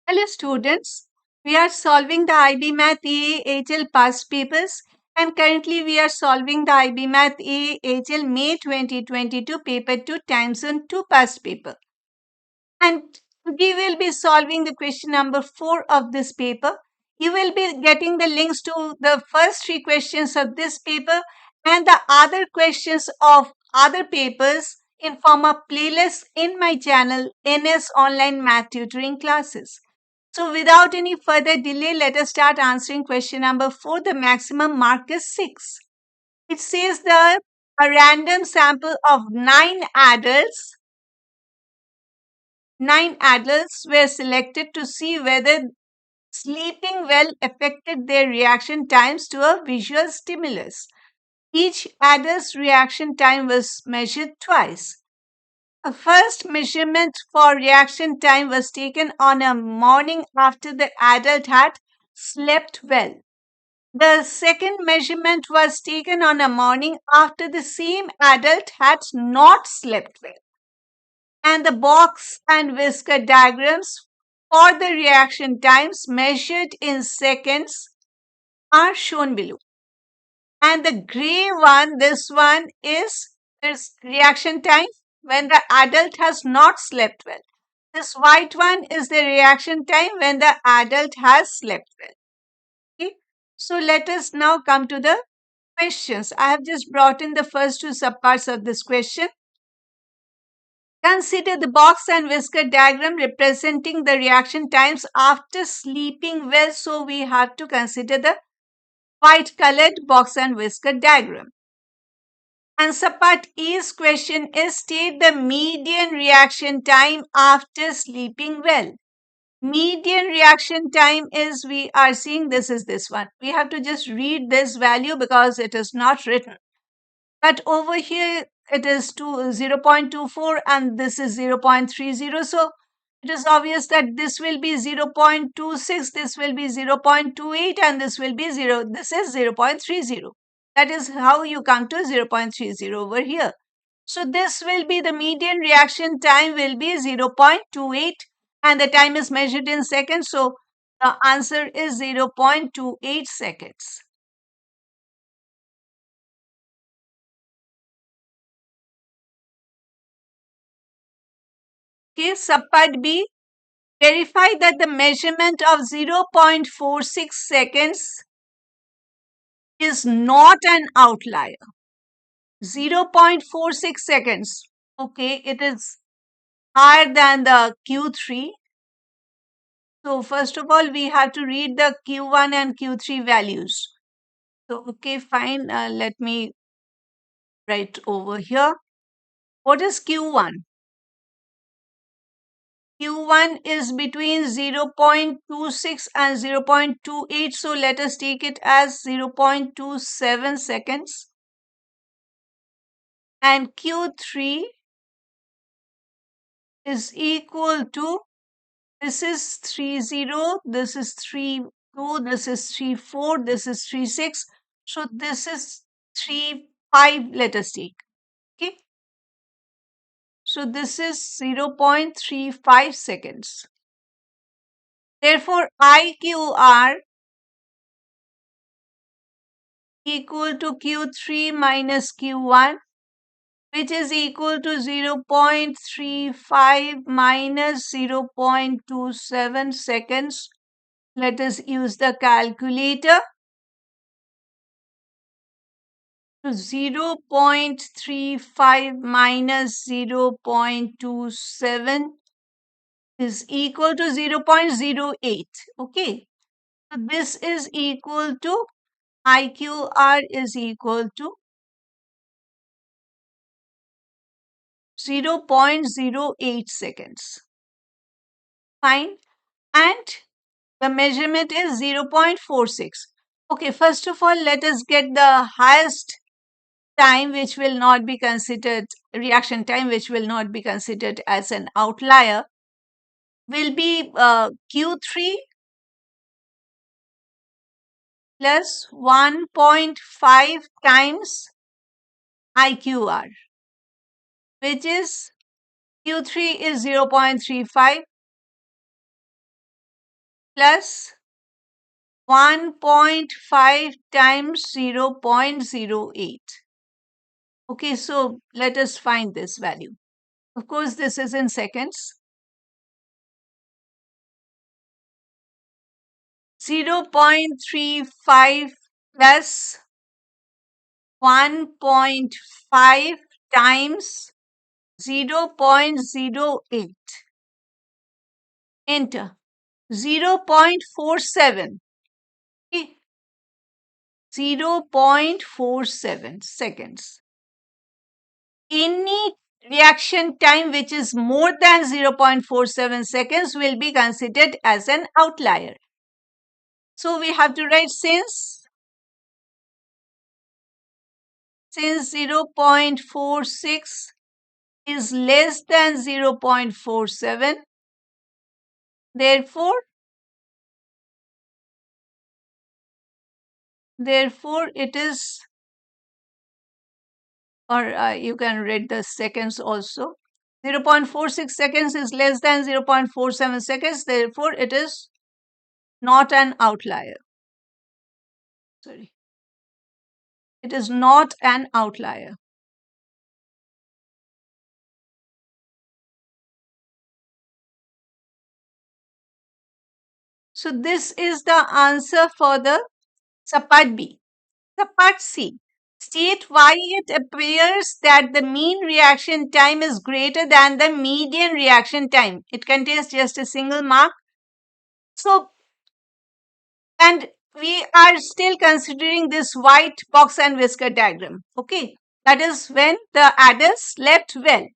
Hello students, we are solving the IB Math AHL past papers and currently we are solving the IB Math AHL May 2022 paper 2 time zone 2 past paper. And we will be solving the question number 4 of this paper. You will be getting the links to the first 3 questions of this paper and the other questions of other papers in form of playlists in my channel NS Online Math Tutoring Classes. So without any further delay, let us start answering question number 4. The maximum mark is 6. It says that a random sample of 9 adults were selected to see whether sleeping well affected their reaction times to a visual stimulus. Each adult's reaction time was measured twice. A first measurement for reaction time was taken on a morning after the adult had slept well. The second measurement was taken on a morning after the same adult had not slept well. And the box and whisker diagrams for the reaction times measured in seconds are shown below. And the gray one, this one is reaction time when the adult has not slept well. This white one is the reaction time when the adult has slept well. Okay. So let us now come to the questions. I have just brought in the first 2 subparts of this question. Consider the box and whisker diagram representing the reaction times after sleeping well. So we have to consider the white colored box and whisker diagram. Answer part A's question is state the median reaction time after sleeping well. Median reaction time is, we are seeing this is this one. We have to just read this value because it is not written. But over here it is 0.24 and this is 0.30. So it is obvious that this will be 0.26, this will be 0.28 and this will be 0. This is 0.30. That is how you come to 0.30 over here. So this will be the median reaction time will be 0.28 and the time is measured in seconds. So the answer is 0.28 seconds. Okay, subpart B. Verify that the measurement of 0.46 seconds is not an outlier. 0.46 seconds. Okay, it is higher than the Q3. So first of all, we have to read the Q1 and Q3 values. So, okay, fine. Let me write over here. What is Q1? Q1 is between 0.26 and 0.28. So let us take it as 0.27 seconds. And Q3 is equal to, this is 30, this is 32, this is 34, this is 36. So this is 35, let us take. Okay. So this is 0.35 seconds. Therefore, IQR equal to Q3 minus Q1, which is equal to 0.35 minus 0.27 seconds. Let us use the calculator. So 0.35 minus 0.27 is equal to 0.08. Okay. So this is equal to IQR is equal to 0.08 seconds. Fine. And the measurement is 0.46. Okay, first of all, let us get the highest time which will not be considered, reaction time which will not be considered as an outlier, will be Q3 plus 1.5 times IQR, which is Q3 is 0.35 plus 1.5 times 0.08. Okay, so let us find this value. Of course, this is in seconds. 0.35 plus 1.5 times 0.08. Enter. 0.47. Okay. 0.47 seconds. Any reaction time which is more than 0.47 seconds will be considered as an outlier. So we have to write since 0.46 is less than 0.47, therefore it is, or you can read the seconds also. 0.46 seconds is less than 0.47 seconds, therefore it is not an outlier. Sorry. It is not an outlier. So this is the answer for the part B. The part C. State why it appears that the mean reaction time is greater than the median reaction time. It contains just a single mark. So, and we are still considering this white box and whisker diagram. Okay, that is when the adders slept well.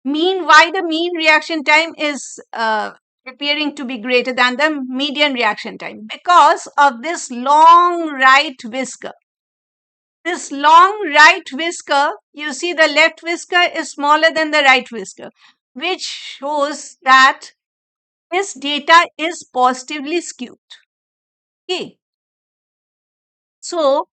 Why the mean reaction time is appearing to be greater than the median reaction time? Because of this long right whisker. This long right whisker, you see the left whisker is smaller than the right whisker, which shows that this data is positively skewed. Okay. So,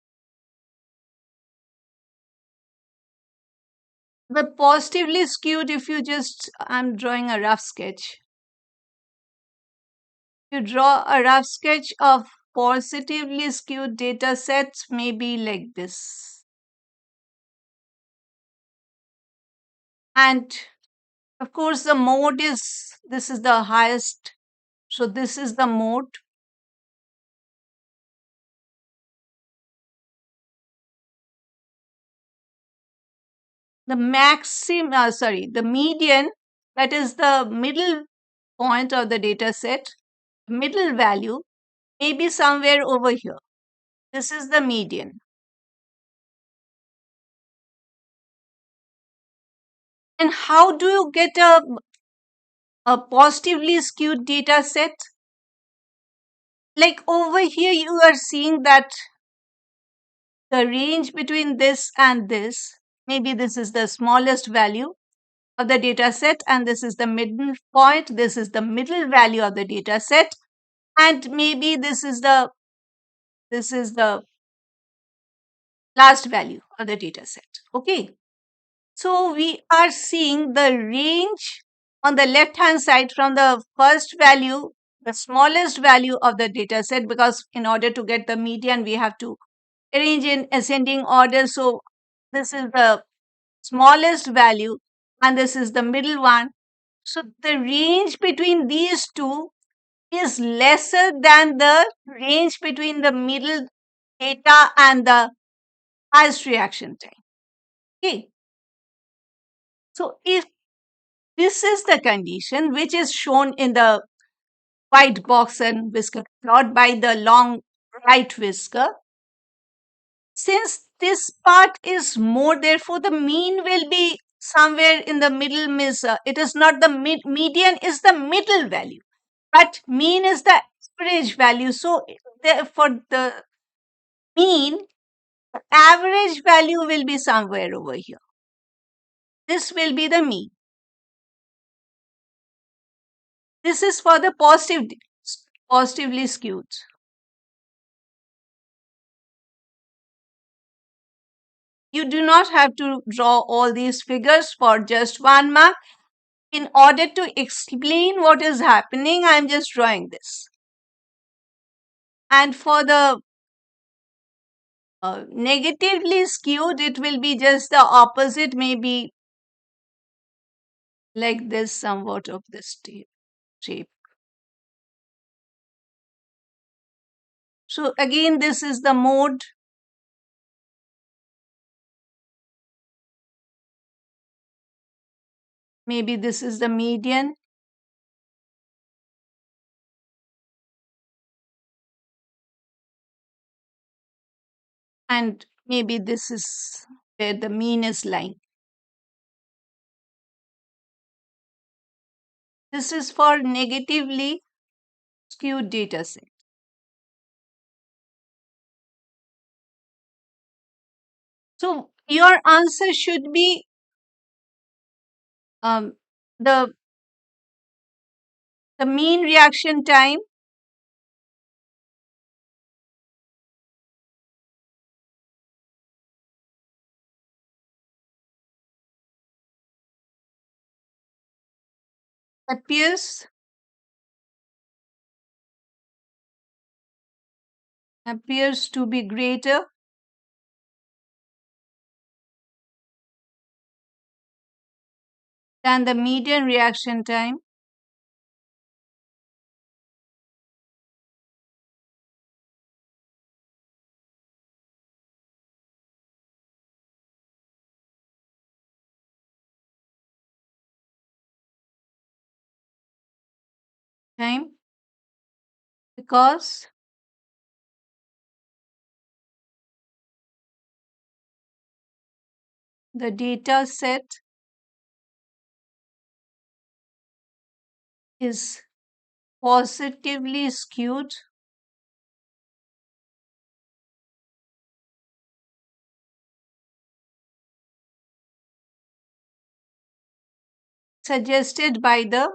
the positively skewed, if you just, I'm drawing a rough sketch. You draw a rough sketch of positively skewed data sets, maybe like this. And of course, the mode is, this is the highest. So this is the mode. The the median, that is the middle point of the data set, middle value may be somewhere over here. This is the median. And how do you get a positively skewed data set? Like over here, you are seeing that the range between this and this, maybe this is the smallest value of the data set, and this is the middle point, this is the middle value of the data set, and maybe this is the last value of the data set. Okay, so we are seeing the range on the left hand side from the first value, the smallest value of the data set, because in order to get the median we have to arrange in ascending order. So this is the smallest value and this is the middle one. So the range between these two is lesser than the range between the middle data and the highest reaction time. Okay. So if this is the condition which is shown in the white box and whisker plot by the long right whisker, since this part is more, therefore the mean will be somewhere in the middle. It is not the median is the middle value, but mean is the average value. So for the mean, the average value will be somewhere over here. This will be the mean. This is for the positively skewed. You do not have to draw all these figures for just 1 mark. in order to explain what is happening, I'm just drawing this. And for the negatively skewed, it will be just the opposite, maybe like this, somewhat of this shape. So again, this is the mode. Maybe this is the median. And maybe this is where the mean is lying. This is for negatively skewed data set. So your answer should be um, the the mean reaction time appears appears to be greater than the median reaction time time because the data set is positively skewed suggested by the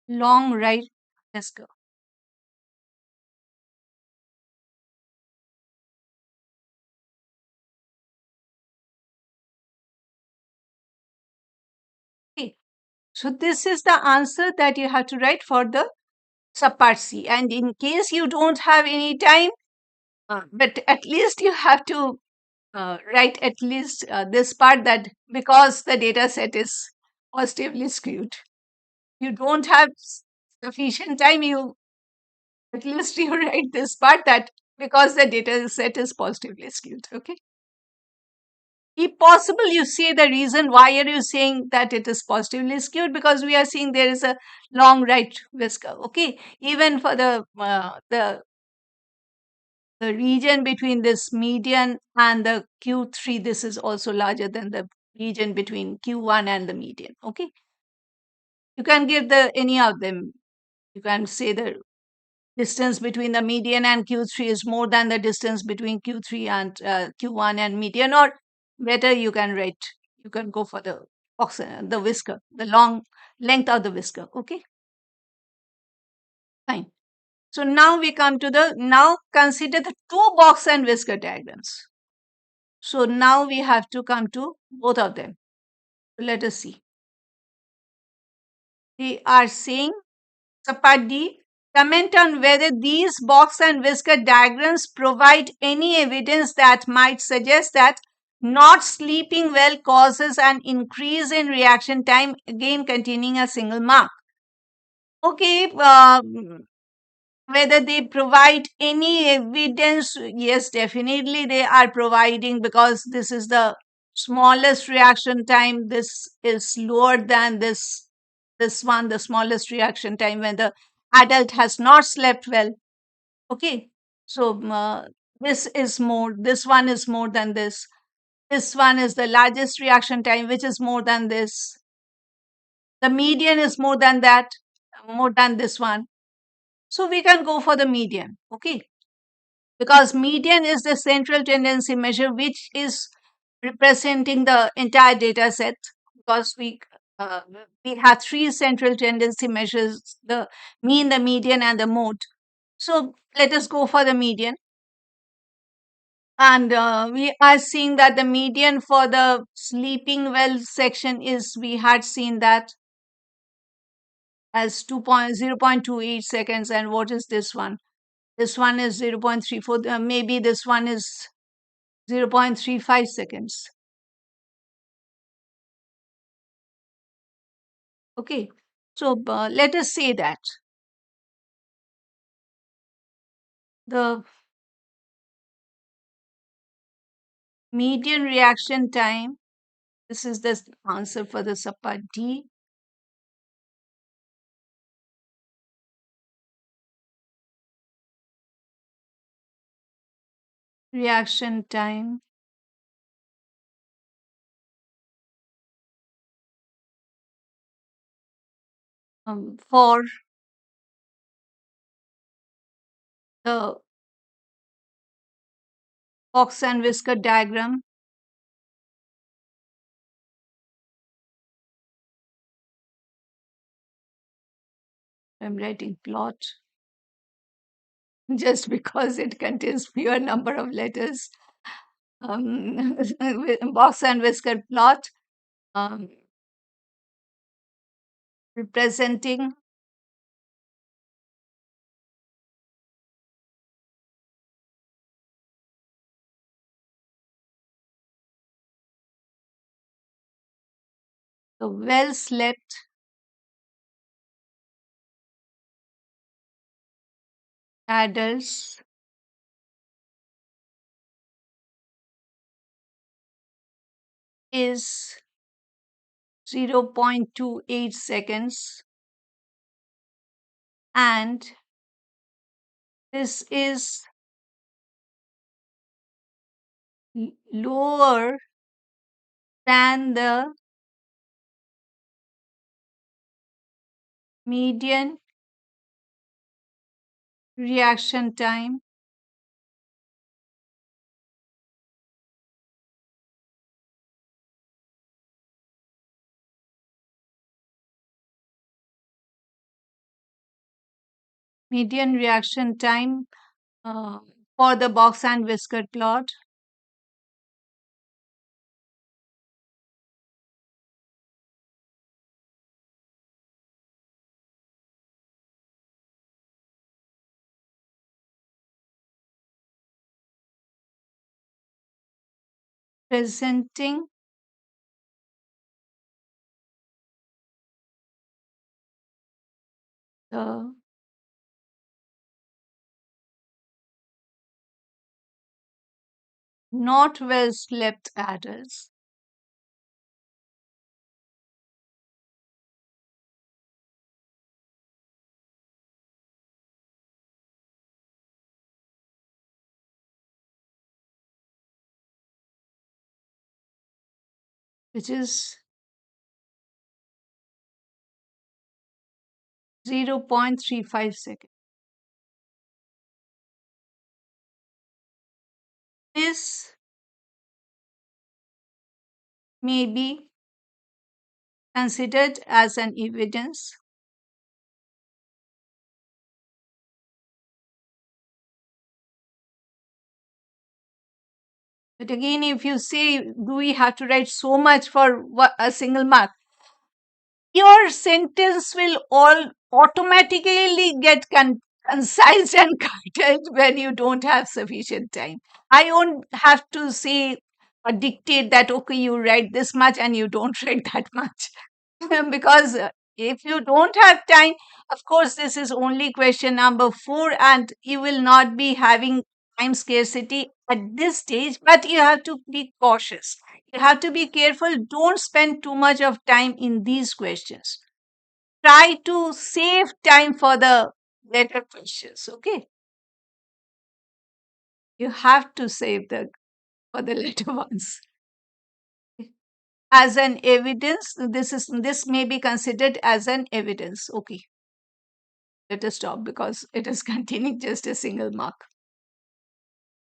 long right. Let's go. Okay. So this is the answer that you have to write for the subpart C. And in case you don't have any time, but at least you have to write at least this part, that because the data set is positively skewed. You don't have sufficient time, you at least you write this part, that because the data set is positively skewed. Okay. If possible, you say the reason why are you saying that it is positively skewed, because we are seeing there is a long right whisker. Okay. Even for the region between this median and the Q3, this is also larger than the region between Q1 and the median. Okay. You can give the any of them. You can say the distance between the median and Q3 is more than the distance between Q3 and Q1 and median, or better you can write, you can go for the whisker, the long length of the whisker. Okay, fine. So now we come to now consider the two box and whisker diagrams. So now we have to come to both of them. Let us see. They are saying, Part D, comment on whether these box and whisker diagrams provide any evidence that might suggest that not sleeping well causes an increase in reaction time, again containing a single mark. Okay, whether they provide any evidence, yes, definitely they are providing, because this is the smallest reaction time. This is lower than this one, the smallest reaction time when the adult has not slept well. Okay, so this is more, this one is more than this one is the largest reaction time, which is more than this. The median is more than that, more than this one. So we can go for the median. Okay, because median is the central tendency measure, which is representing the entire data set, because uh, we have three central tendency measures: the mean, the median, and the mode. So let us go for the median. And we are seeing that the median for the sleeping well section is, we had seen that as 0.28 seconds. And what is this one? This one is 0.34. Maybe this one is 0.35 seconds. Okay. So let us say that the median reaction time, this is the answer for the subpart D. Reaction time for the box and whisker diagram. I'm writing plot just because it contains fewer number of letters. Box and whisker plot um, representing the well slept adults is 0.28 seconds, and this is lower than the median reaction time median reaction time uh, for the box and whisker plot. Presenting the not well slept adults. Which is 0.35 seconds. This may be considered as an evidence but again, if you say, do we have to write so much for a single mark? Your sentence will all automatically get concise and curtailed when you don't have sufficient time. I won't have to say or dictate that, okay, you write this much and you don't write that much. Because if you don't have time, of course, this is only question number 4, and you will not be having time scarcity at this stage, but you have to be cautious. You have to be careful. Don't spend too much of time in these questions. Try to save time for the better questions. Okay, you have to save the for the later ones. As an evidence, this may be considered as an evidence. Okay, let us stop because it is containing just a single mark.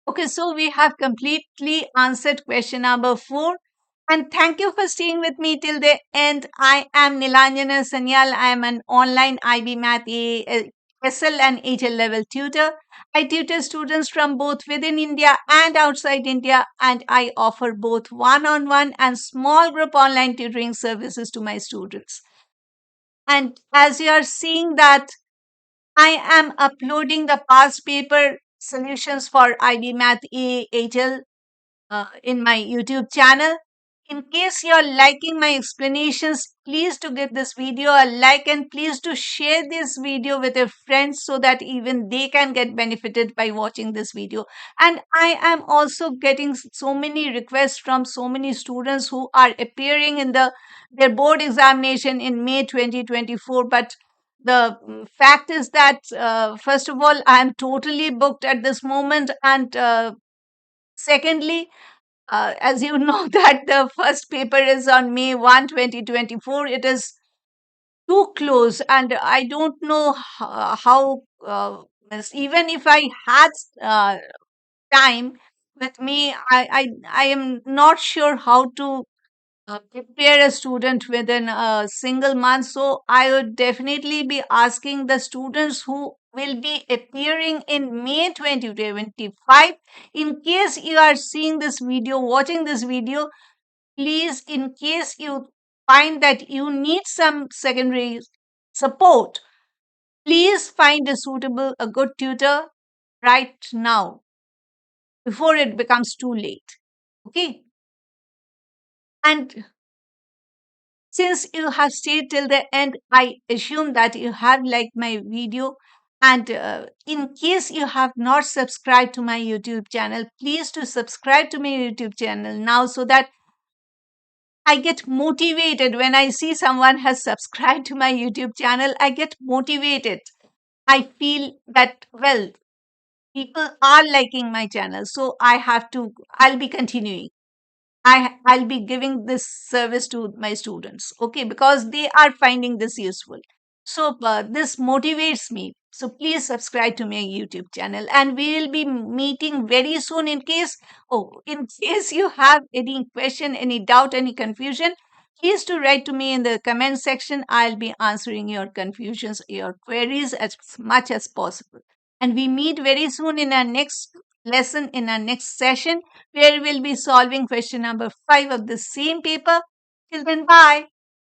Okay, so we have completely answered question number 4. And thank you for staying with me till the end. I am Nilanjana Sanyal. I am an online IB Math SL and HL level tutor. I tutor students from both within India and outside India, and I offer both one on one and small group online tutoring services to my students. And as you are seeing that, I am uploading the past paper solutions for IB Math A HL in my YouTube channel. In case you're liking my explanations, please to give this video a like and please to share this video with your friends so that even they can get benefited by watching this video. And I am also getting so many requests from so many students who are appearing in their board examination in May 2024. But the fact is that, first of all, I am totally booked at this moment. And secondly, as you know that the first paper is on May 1, 2024. It is too close, and I don't know how, even if I had time with me, I am not sure how to prepare a student within a single month. So I would definitely be asking the students who will be appearing in May 2025. In case you are seeing this video, watching this video, please, in case you find that you need some secondary support, please find a good tutor right now before it becomes too late. Okay. And since you have stayed till the end, I assume that you have liked my video. And in case you have not subscribed to my YouTube channel, please to subscribe to my YouTube channel now so that I get motivated when I see someone has subscribed to my YouTube channel. I get motivated. I feel that, well, people are liking my channel. So I'll be continuing. I'll be giving this service to my students, okay, because they are finding this useful. So this motivates me. So please subscribe to my YouTube channel, and we will be meeting very soon. In case you have any question, any doubt, any confusion, please to write to me in the comment section. I'll be answering your confusions, your queries as much as possible. And we meet very soon in our next lesson, in our next session, where we'll be solving question number 5 of the same paper. Till then, bye.